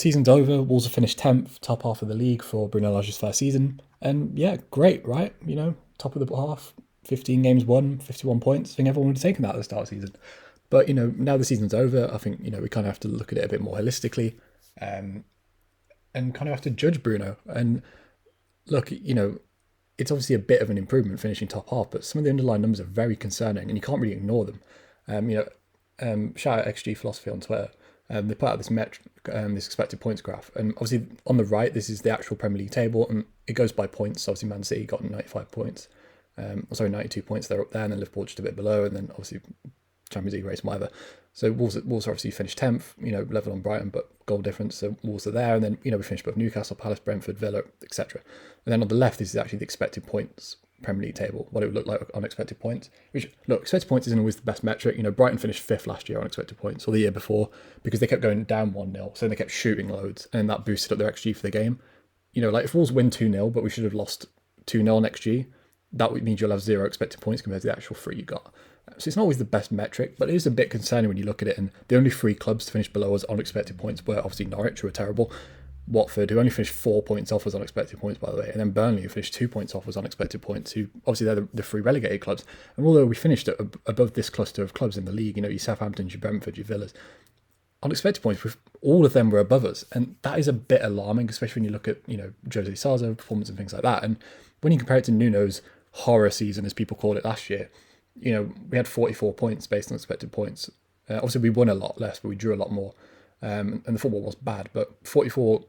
season's over. Wolves have finished 10th, top half of the league for Bruno Lages' first season. And yeah, great, right? Top of the half, 15 games won, 51 points. I think everyone would have taken that at the start of the season. But, now the season's over, I think, we kind of have to look at it a bit more holistically, and kind of have to judge Bruno. And look, it's obviously a bit of an improvement finishing top half, but some of the underlying numbers are very concerning and you can't really ignore them. Shout out XG Philosophy on Twitter. They put out this metric, this expected points graph, and obviously on the right, this is the actual Premier League table, and it goes by points. Obviously, Man City got 95 points, 92 points. They're up there, and then Liverpool just a bit below, and then obviously Champions League race, whatever. So Wolves obviously finished 10th, level on Brighton, but goal difference. So Wolves are there, and then we finished above Newcastle, Palace, Brentford, Villa, etc. And then on the left, this is actually the expected points Premier League table, what it would look like on expected points. Which, look, expected points isn't always the best metric. Brighton finished 5th last year on expected points, or the year before, because they kept going down 1-0, so they kept shooting loads, and that boosted up their XG for the game. If Wolves win 2-0, but we should have lost 2-0 on XG, that would mean you'll have 0 expected points compared to the actual 3 you got. So it's not always the best metric, but it is a bit concerning when you look at it. And the only 3 clubs to finish below us on expected points were obviously Norwich, who were terrible, Watford, who only finished 4 points off us on expected points, by the way, and then Burnley, who finished 2 points off us on expected points, who obviously they're the 3 relegated clubs. And although we finished above this cluster of clubs in the league, your Southamptons, your Brentford, your Villas, on expected points, all of them were above us. And that is a bit alarming, especially when you look at, Jose Sar's performance and things like that. And when you compare it to Nuno's horror season, as people called it last year, we had 44 points based on expected points. Obviously, we won a lot less, but we drew a lot more. And the football was bad, but 44,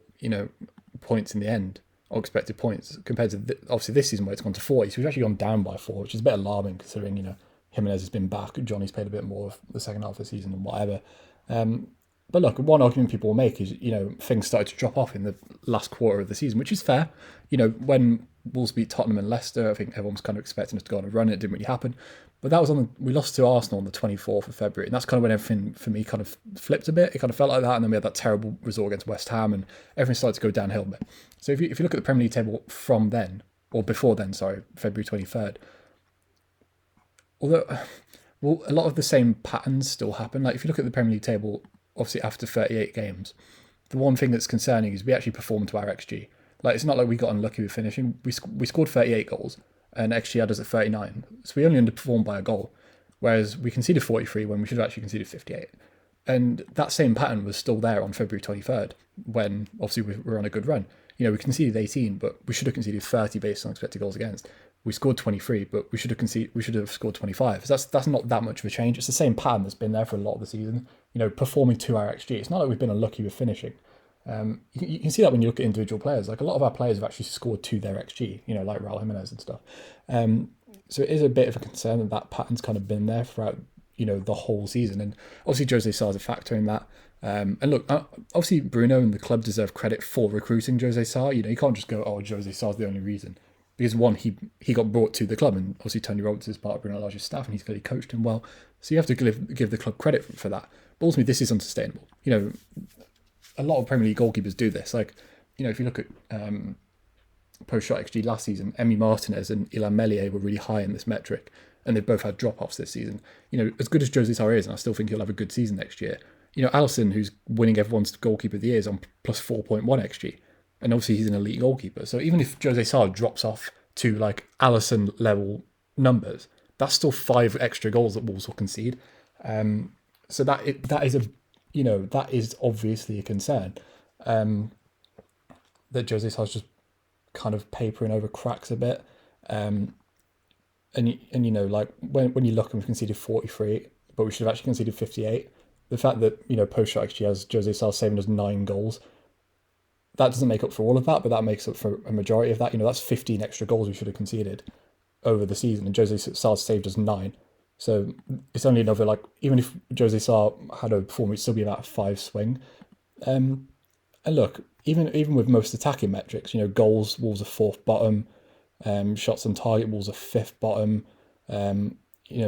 points in the end, or expected points, compared to obviously this season where it's gone to 40. So we've actually gone down by 4, which is a bit alarming considering, Jimenez has been back, Johnny's played a bit more of the second half of the season and whatever. But look, one argument people will make is, things started to drop off in the last quarter of the season, which is fair. When Wolves beat Tottenham and Leicester, I think everyone was kind of expecting us to go on a run. It didn't really happen. But that was we lost to Arsenal on the 24th of February. And that's kind of when everything, for me, kind of flipped a bit. It kind of felt like that. And then we had that terrible result against West Ham and everything started to go downhill a bit. So if you look at the Premier League table from then, or before then, sorry, February 23rd, although, well, a lot of the same patterns still happen. Like if you look at the Premier League table, obviously after 38 games, the one thing that's concerning is we actually performed to our XG. Like it's not like we got unlucky with finishing. We scored 38 goals and XG had us at 39. So we only underperformed by a goal, whereas we conceded 43 when we should have actually conceded 58. And that same pattern was still there on February 23rd when obviously we were on a good run. We conceded 18, but we should have conceded 30 based on expected goals against. We scored 23, but we should have scored 25. So that's not that much of a change. It's the same pattern that's been there for a lot of the season. Performing to our XG. It's not like we've been unlucky with finishing. You can see that when you look at individual players. Like a lot of our players have actually scored to their XG. Like Raul Jimenez and stuff. So it is a bit of a concern that pattern's kind of been there throughout the whole season. And obviously Jose Sar's a factor in that. And look, obviously Bruno and the club deserve credit for recruiting Jose Sar. You can't just go, oh, Jose Sar's the only reason. Because one, he got brought to the club, and obviously Tony Roberts is part of Bruno Lages' staff, and he's clearly coached him well. So you have to give the club credit for that. But ultimately, this is unsustainable. A lot of Premier League goalkeepers do this. Like, if you look at post-shot XG last season, Emi Martinez and Ilan Meslier were really high in this metric, and they've both had drop-offs this season. As good as Jose Sar is, and I still think he'll have a good season next year, Alisson, who's winning everyone's goalkeeper of the year, is on plus 4.1 XG. And obviously he's an elite goalkeeper. So even if Jose Sar drops off to like Alisson level numbers, that's still 5 extra goals that Wolves will concede. So that is obviously a concern. That Jose Sar's just kind of papering over cracks a bit. And like when you look and we've conceded 43, but we should have actually conceded 58. The fact that, post-shot XG has Jose Sar saving us 9 goals, that doesn't make up for all of that, but that makes up for a majority of that. That's 15 extra goals we should have conceded over the season, and Jose Sar saved us 9. So it's only another, like, even if Jose Sar had a performance, it'd still be about a 5 swing. And look, even with most attacking metrics, goals, Wolves are 4th bottom, shots on target, Wolves are 5th bottom,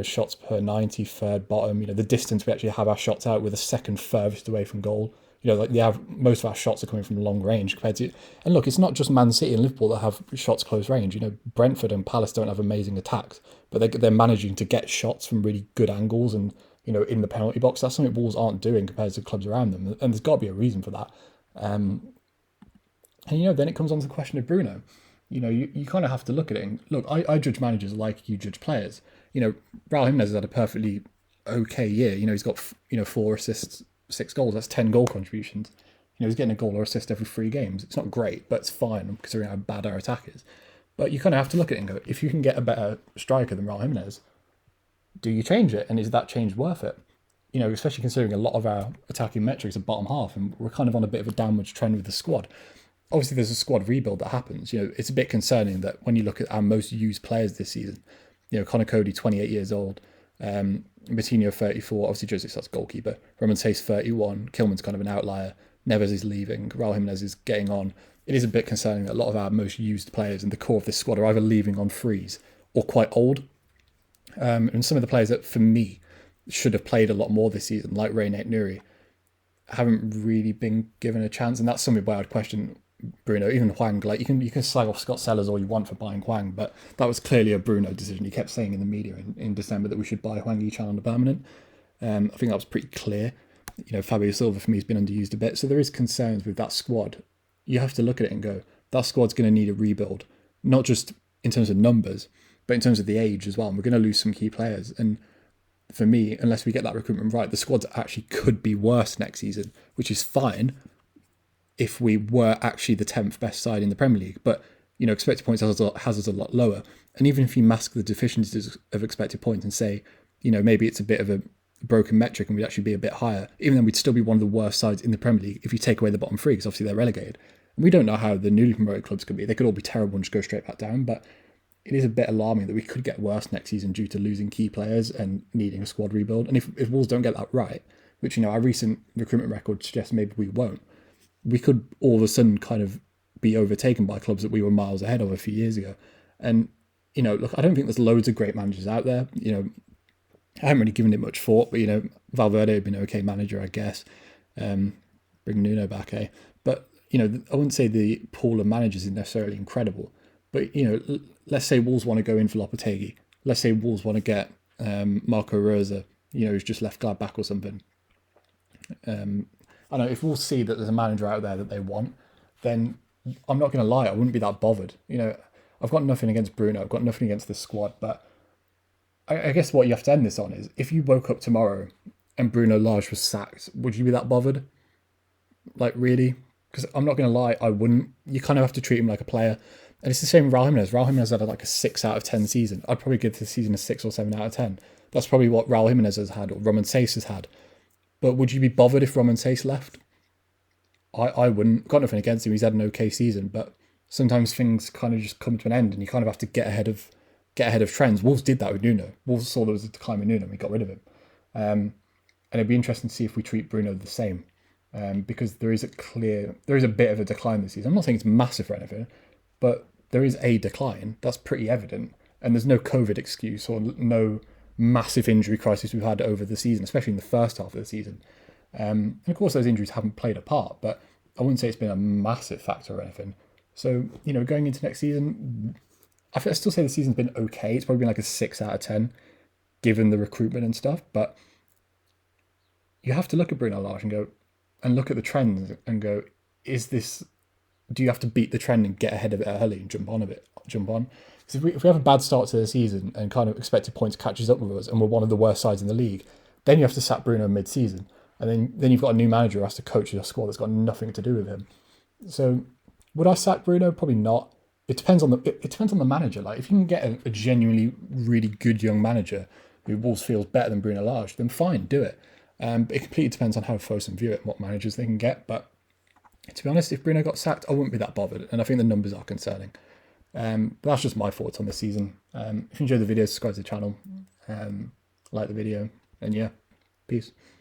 shots per 90, 3rd bottom. The distance we actually have our shots out, we're the 2nd furthest away from goal. Most of our shots are coming from long range compared to, and look, it's not just Man City and Liverpool that have shots close range. Brentford and Palace don't have amazing attacks, but they're managing to get shots from really good angles and, in the penalty box. That's something Wolves aren't doing compared to clubs around them. And there's got to be a reason for that. And, then it comes on to the question of Bruno. You kind of have to look at it and look, I judge managers like you judge players. Raul Jimenez has had a perfectly okay year. He's got, 4 assists, 6 goals. That's 10 goal contributions. He's getting a goal or assist every 3 games. It's not great, but it's fine considering how bad our attack is. But you kind of have to look at it and go, if you can get a better striker than Raul Jimenez, do you change it? And is that change worth it? Especially considering a lot of our attacking metrics are bottom half, and we're kind of on a bit of a downwards trend with the squad. Obviously, there's a squad rebuild that happens. It's a bit concerning that when you look at our most used players this season, Connor Cody, 28 years old, Matinho, 34, obviously Jose Scott's goalkeeper, Roman Sace, 31, Kilman's kind of an outlier, Neves is leaving, Raul Jimenez is getting on. It is a bit concerning that a lot of our most used players in the core of this squad are either leaving on frees or quite old. And some of the players that, for me, should have played a lot more this season, like Reynate Nuri, haven't really been given a chance. And that's something where I'd question Bruno, even Hwang. Like, you can slag off Scott Sellers all you want for buying Hwang, but that was clearly a Bruno decision. He kept saying in the media in December that we should buy Hwang Yi-chan on the permanent. I think that was pretty clear. Fabio Silva, for me, has been underused a bit. So there is concerns with that squad. You have to look at it and go, that squad's going to need a rebuild, not just in terms of numbers, but in terms of the age as well. And we're going to lose some key players. And for me, unless we get that recruitment right, the squads actually could be worse next season, which is fine if we were actually the 10th best side in the Premier League. But, expected points has us a lot lower. And even if you mask the deficiencies of expected points and say, maybe it's a bit of a broken metric and we'd actually be a bit higher, even then we'd still be one of the worst sides in the Premier League if you take away the bottom 3, because obviously they're relegated. And we don't know how the newly promoted clubs could be. They could all be terrible and just go straight back down. But it is a bit alarming that we could get worse next season due to losing key players and needing a squad rebuild. And if Wolves don't get that right, which, our recent recruitment record suggests maybe we won't, we could all of a sudden kind of be overtaken by clubs that we were miles ahead of a few years ago. And, look, I don't think there's loads of great managers out there. I haven't really given it much thought, but, Valverde had been an okay manager, I guess. Bring Nuno back, eh? But, I wouldn't say the pool of managers is necessarily incredible. But, let's say Wolves want to go in for Lopetegui. Let's say Wolves want to get Marco Rosa, who's just left Gladbach or something. I know if Wolves see that there's a manager out there that they want, then I'm not going to lie, I wouldn't be that bothered. I've got nothing against Bruno, I've got nothing against the squad, but I guess what you have to end this on is, if you woke up tomorrow and Bruno Lage was sacked, would you be that bothered? Like, really? Because I'm not going to lie, I wouldn't. You kind of have to treat him like a player. And it's the same with Raul Jimenez. Raul Jimenez had like a 6 out of 10 season. I'd probably give this season a 6 or 7 out of 10. That's probably what Raul Jimenez has had, or Roman Sace has had. But would you be bothered if Roman Sace left? I wouldn't. Got nothing against him. He's had an okay season, but sometimes things kind of just come to an end, and you kind of have to get ahead of trends. Wolves did that with Nuno. Wolves saw there was a decline with Nuno, and we got rid of him. And it'd be interesting to see if we treat Bruno the same, because there is a bit of a decline this season. I'm not saying it's massive or anything, but there is a decline. That's pretty evident, and there's no COVID excuse or no massive injury crisis we've had over the season, especially in the first half of the season. And of course, those injuries haven't played a part, but I wouldn't say it's been a massive factor or anything. So, going into next season, I still say the season's been okay. It's probably been like a 6 out of 10, given the recruitment and stuff. But you have to look at Bruno Lage and look at the trends and go, do you have to beat the trend and get ahead of it early and jump on? Because if we have a bad start to the season and kind of expected points catches up with us and we're one of the worst sides in the league, then you have to sack Bruno mid-season. And then you've got a new manager who has to coach your squad that's got nothing to do with him. So would I sack Bruno? Probably not. It depends on the manager. Like, if you can get a genuinely really good young manager who Wolves feels better than Bruno Lage, then fine, do it. But it completely depends on how Fosun view it and what managers they can get. But to be honest, if Bruno got sacked, I wouldn't be that bothered. And I think the numbers are concerning. But that's just my thoughts on the season. If you enjoyed the video, subscribe to the channel, like the video, and yeah, peace.